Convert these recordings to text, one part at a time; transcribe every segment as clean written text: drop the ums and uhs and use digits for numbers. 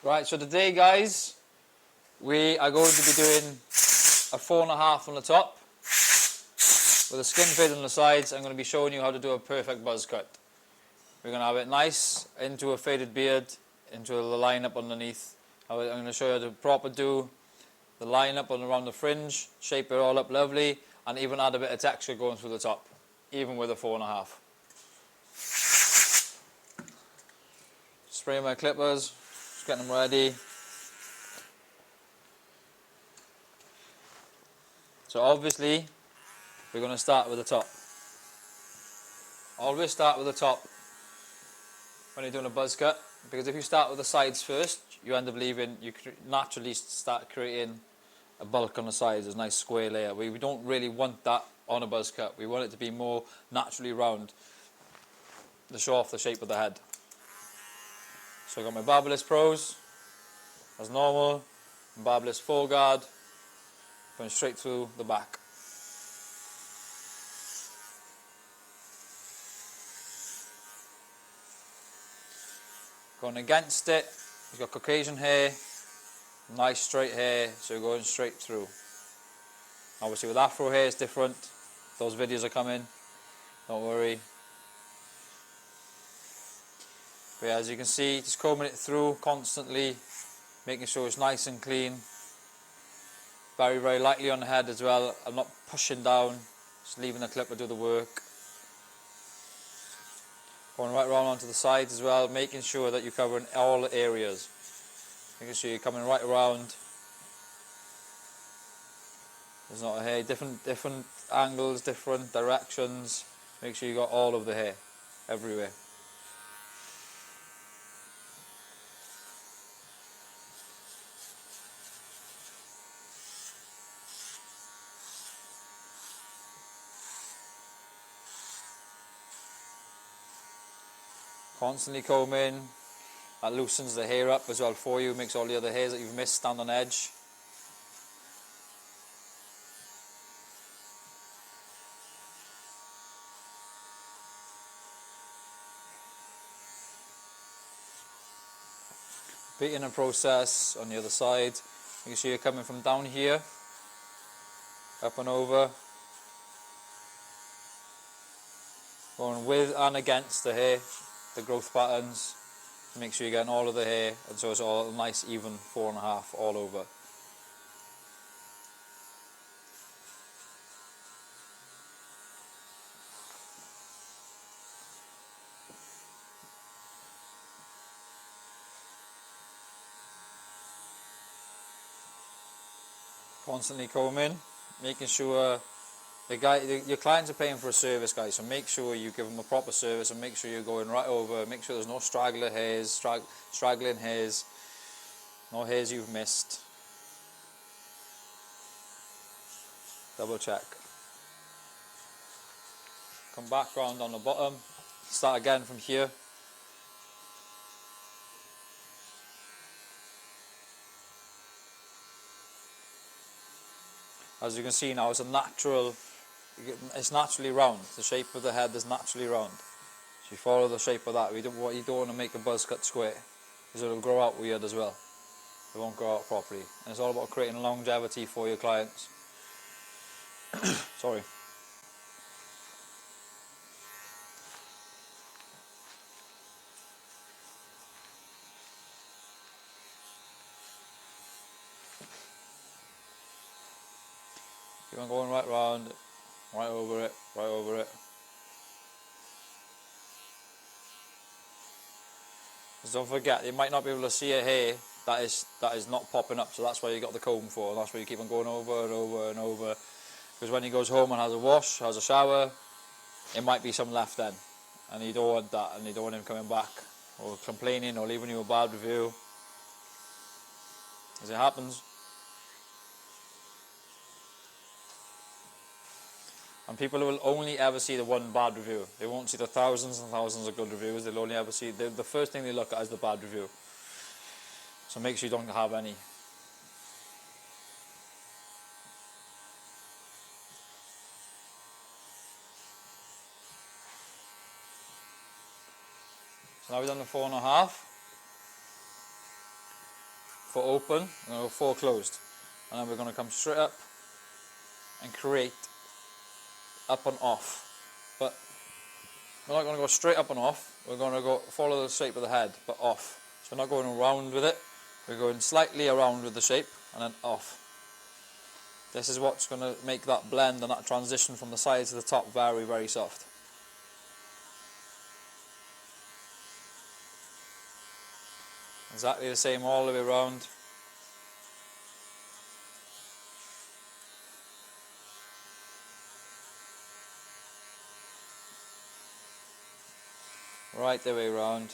Right, so today guys, we are going to be doing a 4.5 on the top with a skin fade on the sides. I'm going to be showing you how to do a perfect buzz cut. We're going to have it nice into a faded beard, into the line up underneath. I'm going to show you how to proper do the line up and around the fringe, shape it all up lovely, and even add a bit of texture going through the top, even with a 4.5. Spray my clippers, just getting them ready. So obviously, we're going to start with the top. Always start with the top when you're doing a buzz cut, because if you start with the sides first, you end up leaving, you naturally start creating a bulk on the sides, a nice square layer. We don't really want that on a buzz cut. We want it to be more naturally round to show off the shape of the head. So I've got my Babyliss Pros, as normal, Babyliss Full Guard, going straight through the back. Going against it, he's got Caucasian hair, nice straight hair, so we're going straight through. Obviously with Afro hair it's different, those videos are coming, don't worry. But yeah, as you can see, just combing it through constantly, making sure it's nice and clean. Very, very lightly on the head as well. I'm not pushing down, just leaving the clipper do the work. Going right around onto the sides as well, making sure that you're covering all the areas. Making sure you're coming right around. There's not a hair, different angles, different directions. Make sure you got all of the hair, everywhere. Constantly combing, that loosens the hair up as well for you, makes all the other hairs that you've missed stand on edge. Repeating the process on the other side, making sure you're coming from down here, up and over. Going with and against the hair, the growth patterns. Make sure you're getting all of the hair, and so it's all a nice even 4.5 all over. Constantly combing, making sure your clients are paying for a service, guys, so make sure you give them a proper service and make sure you're going right over, make sure there's no straggler hairs, straggling hairs, no hairs you've missed. Double check. Come back round on the bottom, start again from here. As you can see now, it's naturally round. The shape of the head is naturally round. So you follow the shape of that. You don't want to make a buzz cut square, because it'll grow out weird as well. It won't grow out properly. And it's all about creating longevity for your clients. Sorry. Keep on going right round, right over it, right over it. Just don't forget, you might not be able to see a hair that is not popping up, so that's why you got the comb for, and that's why you keep on going over and over and over. Because when he goes home and has a wash, has a shower, it might be some left then, and you don't want that, and you don't want him coming back or complaining or leaving you a bad review, as it happens. And people will only ever see the one bad review. They won't see the thousands and thousands of good reviews. They'll only ever see the first thing they look at is the bad review. So make sure you don't have any. So now we've done the 4.5. for open, and go 4 closed. And then we're going to come straight up and create up and off. But we're not going to go straight up and off, we're going to go follow the shape of the head, but off. So we're not going around with it, we're going slightly around with the shape, and then off. This is what's going to make that blend and that transition from the sides to the top very, very soft. Exactly the same all the way around. Right the way around.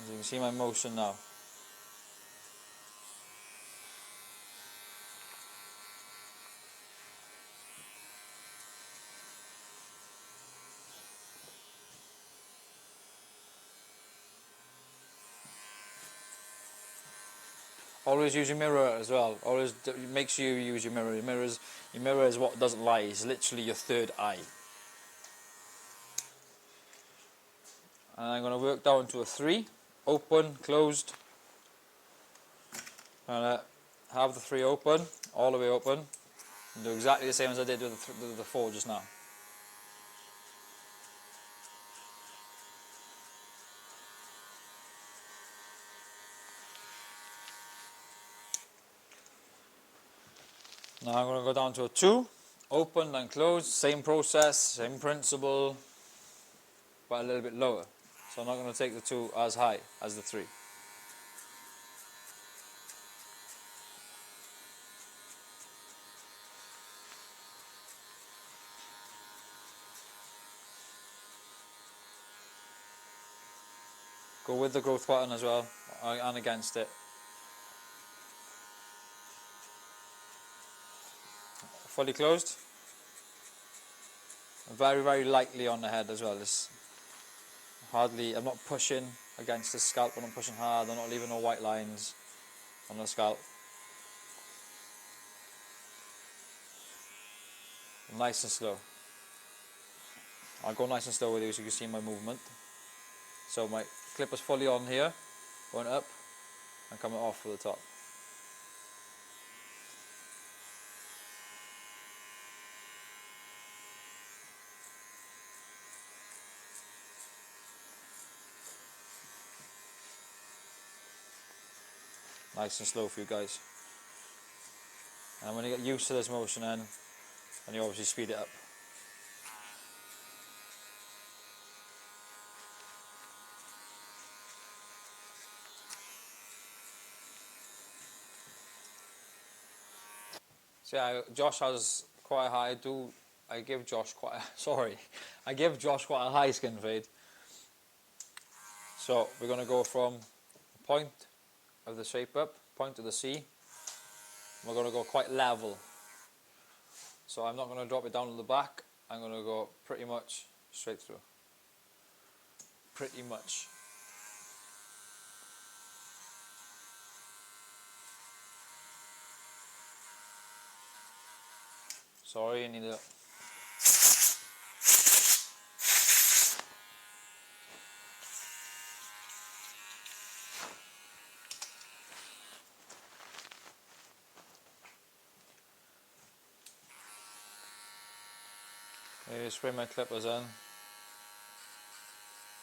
As you can see my motion now. Always use your mirror as well. Always make sure you use your mirror. Your mirror is what doesn't lie. It's literally your third eye. And I'm going to work down to a 3. Open, closed. And have the 3 open, all the way open. And do exactly the same as I did with the 4 just now. Now I'm going to go down to a 2, open and closed, same process, same principle, but a little bit lower. So I'm not going to take the 2 as high as the 3. Go with the growth pattern as well, and against it. Fully closed. Very, very lightly on the head as well. It's hardly, I'm not pushing against the scalp, I'm not pushing hard, I'm not leaving no white lines on the scalp. Nice and slow. I'll go nice and slow with you so you can see my movement. So my clipper's fully on here, going up and coming off for the top. Nice and slow for you guys. And when you get used to this motion then you obviously speed it up. So yeah, Josh has quite a high, I give Josh quite a high skin fade. So we're going to go from the point of the shape up, point of the C. We're going to go quite level. So I'm not going to drop it down to the back, I'm going to go pretty much straight through. Pretty much. Sorry, I need a... Maybe spray my clippers in.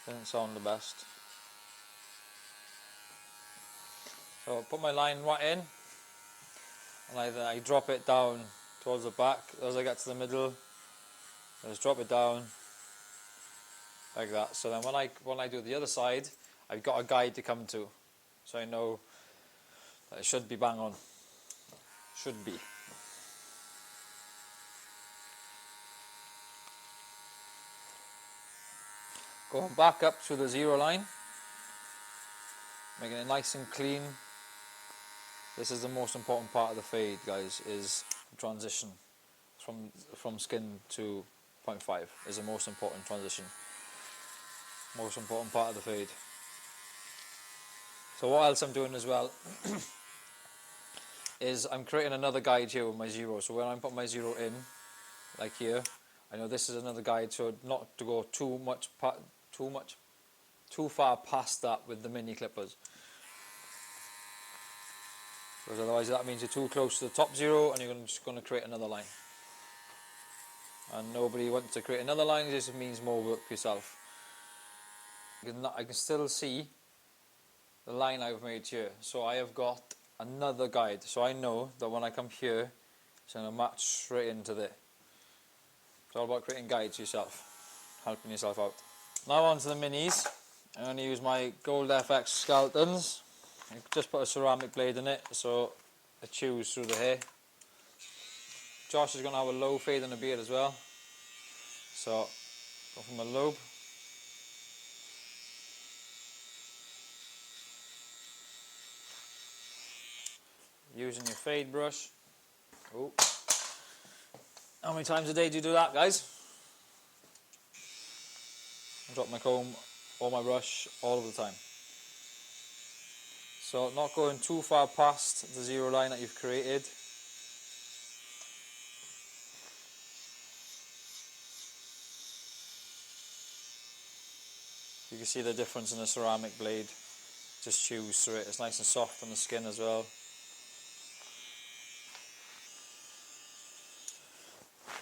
Didn't sound the best. So I'll put my line right in, and I drop it down towards the back. As I get to the middle, I just drop it down like that. So then when I do the other side, I've got a guide to come to, so I know that it should be bang on. Should be. Going back up to the 0 line, making it nice and clean. This is the most important part of the fade, guys, is the transition from skin to 0.5 is the most important transition. Most important part of the fade. So what else I'm doing as well is I'm creating another guide here with my 0. So when I put my 0 in, like here, I know this is another guide, so not to go too far past that with the mini clippers, because otherwise that means you're too close to the top zero and you're just going to create another line, and nobody wants to create another line. This means more work for yourself. I can still see the line I've made here, so I have got another guide, so I know that when I come here it's going to match straight into there. It's all about creating guides yourself, helping yourself out. Now on to the minis. I'm going to use my Gold FX Skeletons. I just put a ceramic blade in it so it chews through the hair. Josh is going to have a low fade and a beard as well, so go from a lobe. Using your fade brush. Oh. How many times a day do you do that, guys? I drop my comb or my brush all of the time. So not going too far past the zero line that you've created. You can see the difference in the ceramic blade. Just chews through it. It's nice and soft on the skin as well.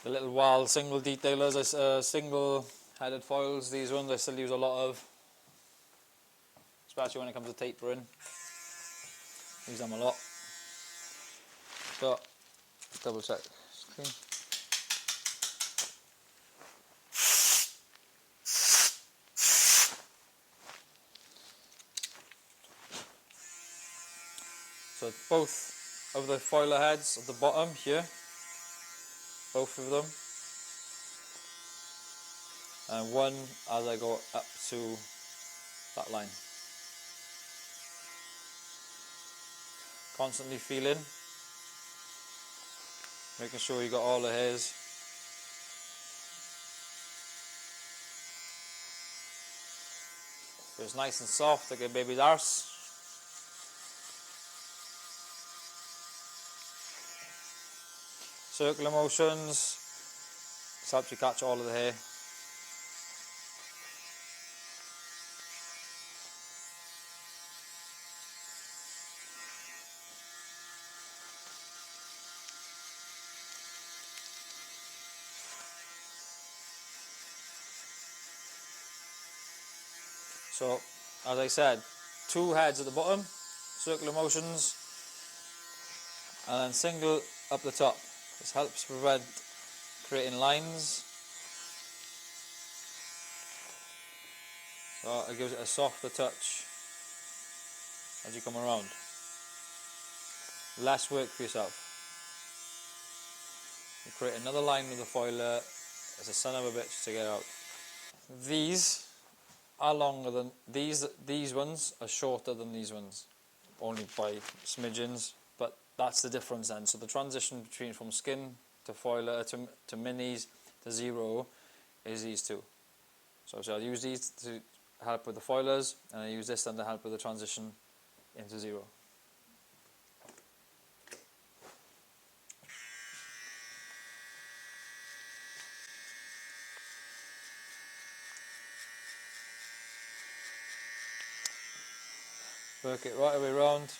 The little wild single detailers, single headed foils, these ones I still use a lot of, especially when it comes to tapering. Use them a lot. So, double check. Clean. So both of the foiler heads at the bottom here, both of them, and one as I go up to that line. Constantly feeling, making sure you got all the hairs. So it's nice and soft like a baby's arse. Circular motions, this helps you catch all of the hair. So, as I said, two heads at the bottom, circular motions, and then single up the top. This helps prevent creating lines. So it gives it a softer touch as you come around. Less work for yourself. You create another line with the foiler. It's a son of a bitch to get out. These are longer than these ones are shorter than these ones, only by smidgens, but that's the difference then. So the transition between from skin to foiler to minis to zero is these two. So I'll use these to help with the foilers, and I use this then to help with the transition into zero. Work it right away around.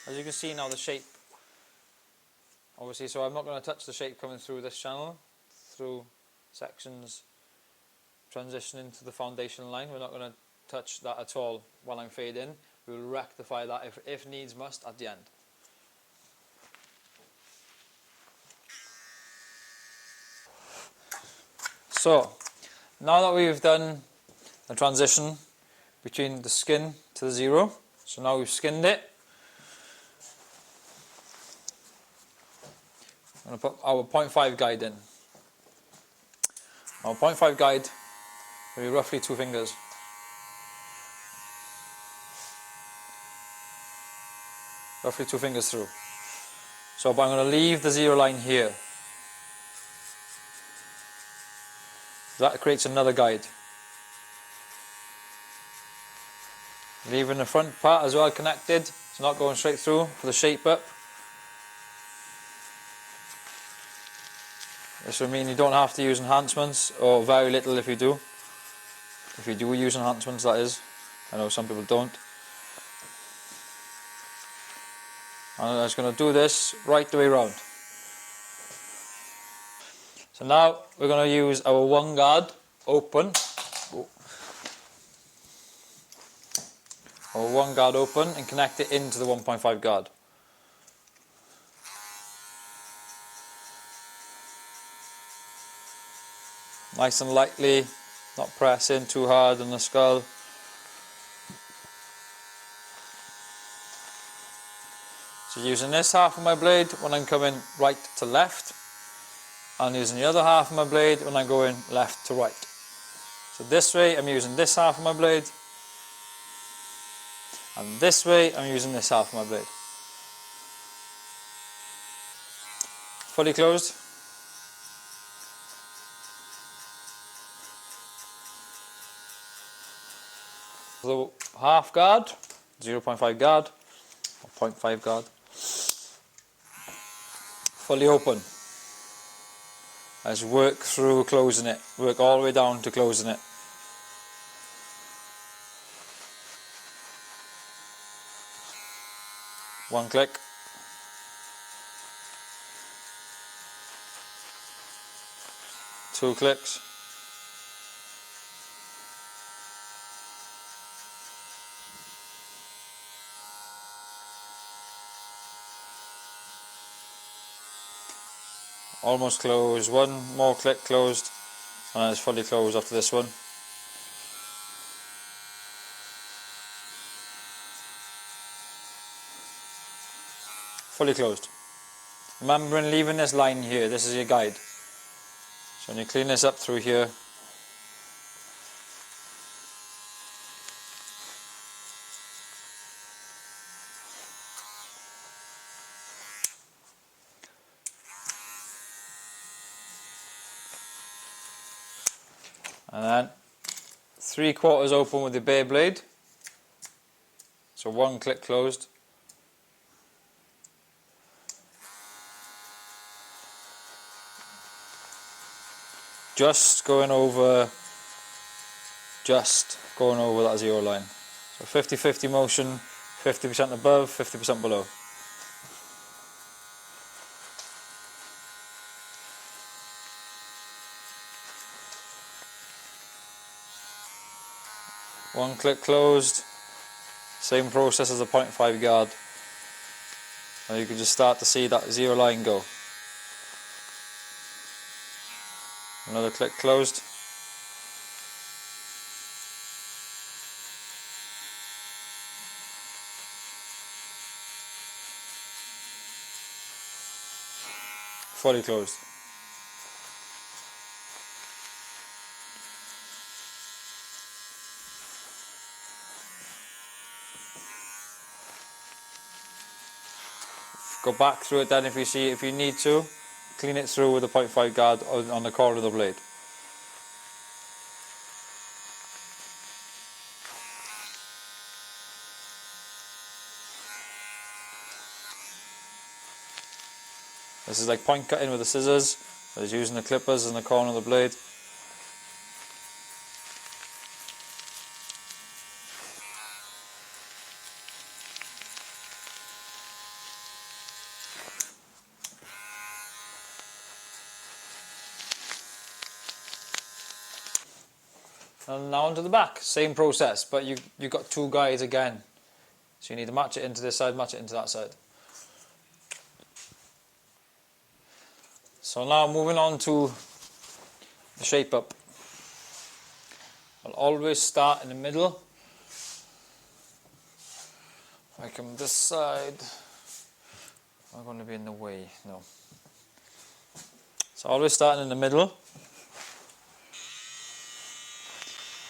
As you can see now, the shape, obviously, so I'm not going to touch the shape coming through this channel, through sections transitioning to the foundation line. We're not going to touch that at all while I'm fading. We will rectify that if needs must at the end. So, now that we've done the transition between the skin to the zero, so now we've skinned it, I'm going to put our 0.5 guide in. Our 0.5 guide will be roughly 2 fingers. Roughly 2 fingers through. So but I'm going to leave the zero line here. That creates another guide. Leaving the front part as well connected, it's not going straight through for the shape up. This will mean you don't have to use enhancements, or very little if you do. If you do use enhancements, that is. I know some people don't. And I'm just going to do this right the way around. So now we're going to use our one guard open. Our one guard open and connect it into the 1.5 guard. Nice and lightly, not pressing too hard on the skull. So using this half of my blade when I'm coming right to left, and using the other half of my blade when I'm going left to right. So this way I'm using this half of my blade, and this way I'm using this half of my blade. Fully closed. The half guard, 0.5 guard, or 0.5 guard, fully open. Let's work through closing it, work all the way down to closing it. One click. Two clicks. Almost closed, one more click closed, and it's fully closed after this one. Fully closed. Remembering leaving this line here, this is your guide. So when you clean this up through here, and then 3/4 open with the bare blade, so one click closed. Just going over that zero line. So 50-50 motion, 50% above, 50% below. One click closed, same process as the 0.5 guard. Now you can just start to see that zero line go. Another click closed. Fully closed. Go back through it then if you need to. Clean it through with the 0.5 guard on the corner of the blade. This is like point cutting with the scissors. I was using the clippers in the corner of the blade. And now onto the back, same process, but you've got two guides again. So you need to match it into this side, match it into that side. So now moving on to the shape up. I'll always start in the middle. If I come this side, am I going to be in the way? No. So always starting in the middle.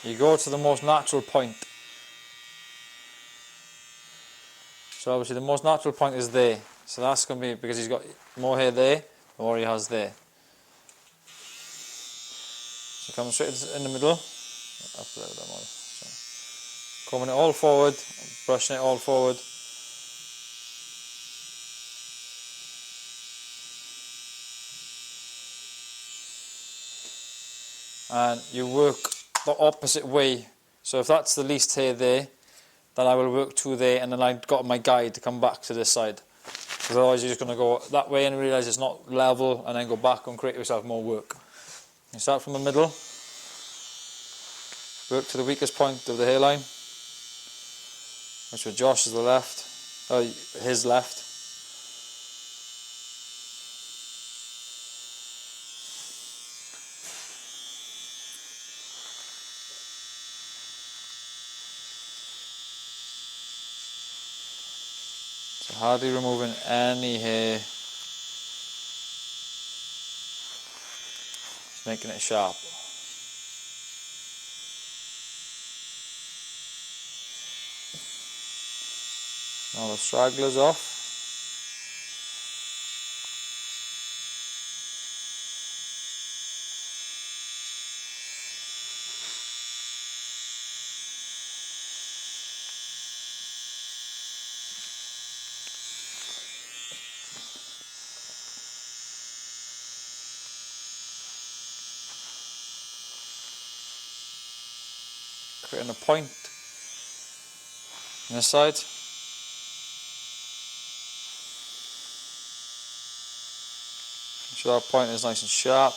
You go to the most natural point. So obviously the most natural point is there. So that's going to be, because he's got more hair there, the more he has there. So come straight in the middle, up there, them all. So, combing it all forward, brushing it all forward. And you work the opposite way. So if that's the least hair there, then I will work to there, and then I've got my guide to come back to this side. Because otherwise you're just going to go that way and realise it's not level, and then go back and create yourself more work. You start from the middle, work to the weakest point of the hairline, which for Josh is the left, his left. So hardly removing any hair, just making it sharp. Now the stragglers off. Creating a point on this side. Make sure that point is nice and sharp.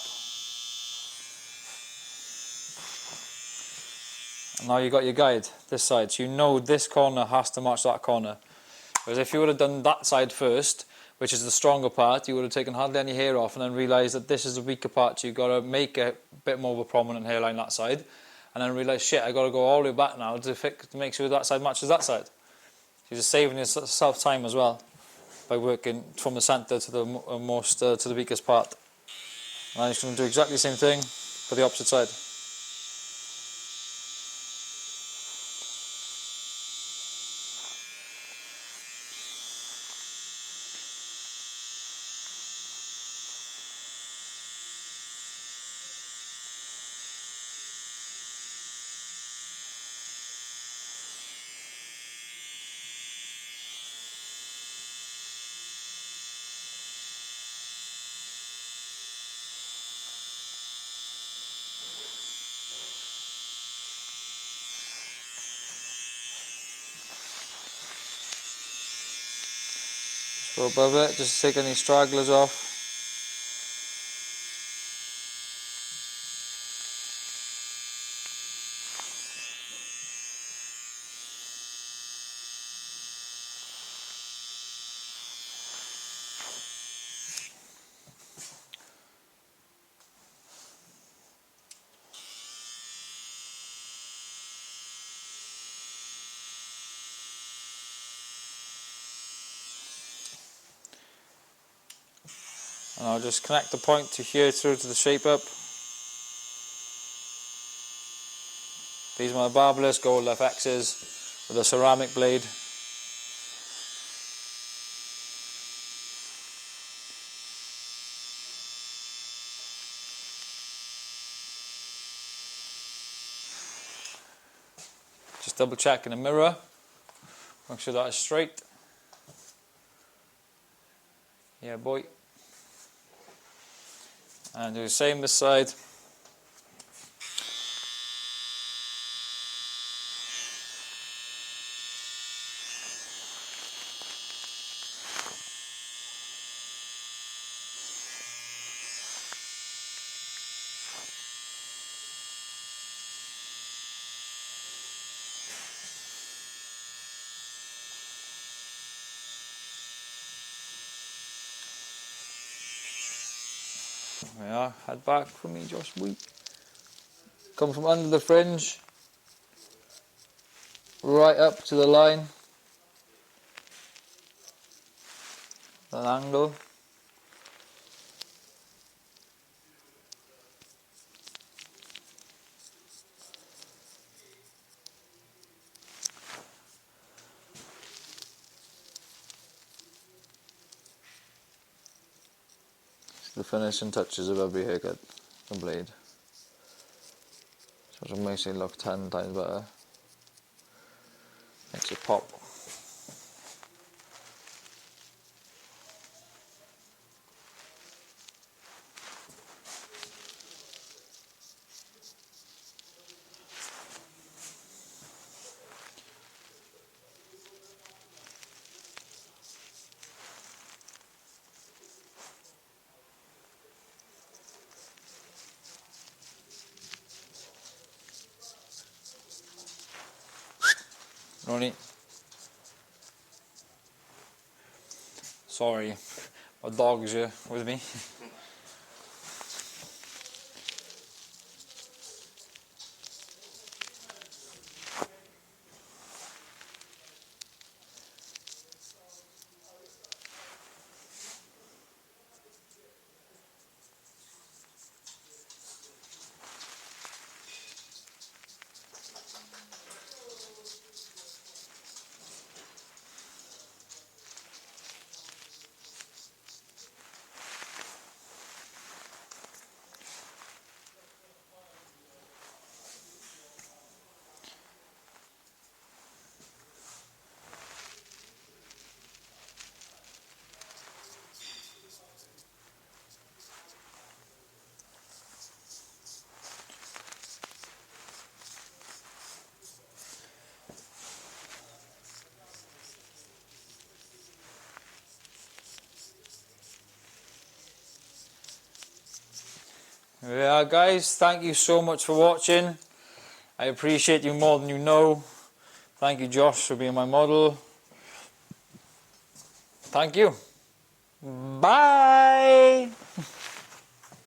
And now you've got your guide, this side, so you know this corner has to match that corner. Whereas if you would have done that side first, which is the stronger part, you would have taken hardly any hair off and then realised that this is the weaker part, so you've got to make a bit more of a prominent hairline that side, and then realise, shit, I've got to go all the way back now to make sure that side matches that side. So you're just saving yourself time as well by working from the centre to the to the weakest part. And I'm just going to do exactly the same thing for the opposite side. Go above it, just take any stragglers off. And I'll just connect the point to here through to the shape up. These are my barbless Gold FXs with a ceramic blade. Just double check in the mirror, make sure that is straight. Yeah, boy. And do the same this side. There we are, head back for me, Josh. Come from under the fringe, right up to the line, an angle. The finishing touches of every haircut, the blade. which makes it look 10 times better. Makes it pop. Ronnie. Sorry, my dog's here with me. Yeah, guys, thank you so much for watching. I appreciate you more than you know. Thank you, Josh, for being my model. Thank you. Bye.